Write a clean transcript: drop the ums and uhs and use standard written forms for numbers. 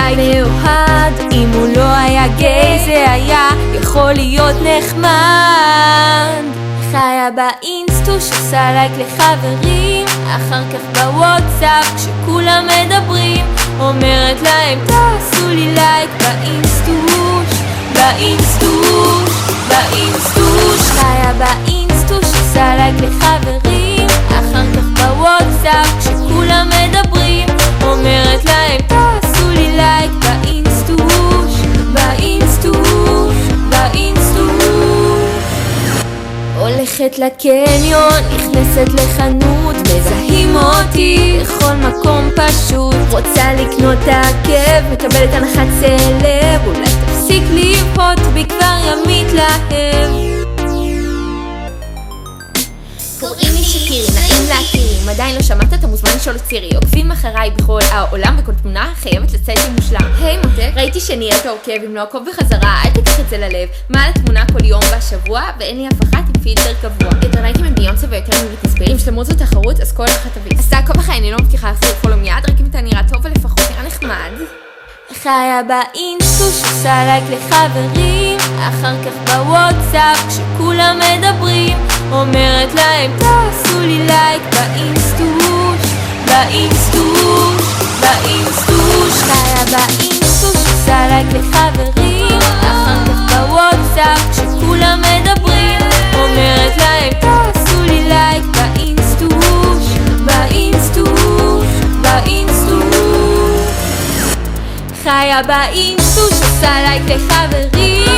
לייק מאוהד. אם הוא לא היה גיי זה היה יכול להיות נחמד. חיה באינסטוש עושה לייק לחברים, אחר כך בוואטסאפ כשכולם מדברים אומרת להם תעשו לי לייק באינסטוש, באינסטוש, באינסטוש. חיה באינסטוש עושה לייק לחברים, אחר כך בוואטסאפ כשכולם מדברים אומרת להם תעשו לי לייק באינסטוש, באינסטוש, באינסטוש. הולכת לקניון, נכנסת לחנות, מזהים אותי לכל מקום פשוט. רוצה לקנות עקב, מקבלת הנחת סלב, אולי תפסיק לבהות בי כבר ימית להם. קוראים לי שקירי, נעים להכירים, עדיין לא שמעת? אתה מוזמן לשאול את צירי. עוקבים אחריי בכל העולם וכל תמונה חייבת לצאת עם מושלם. היי מותק, ראיתי שנהיית עוקב, אם לא עקוב בחזרה אל תיקח את זה ללב. מעל התמונה כל יום בשבוע ואין לי אף אחת עם פילטר קבוע. יותר לייקים הם ביונסה ויותר מתספרים. אם שלמות זו תחרות אז כל אחת תביא. אז תעקוב אחרי, אני לא מבטיחה להחזיר פולו מיד, רק אם אתה נראה טוב ולפחות נראה נחמד. חיה באינסטוש עושה לייק לחברים, אחר כך בוואטסאפ כשכולם מדברים אומרת להם תעשו לי לייק באינסטוש, באינסטוש, באינסטוש. חיה באינסטוש עושה לייק לחברים, אחר כך בוואטסאפ כשכולם מדברים אומרת להם תעשו לי לייק באינסטוש, באינסטוש, באינסטוש. חיה באינסטוש עושה לייק לחברים,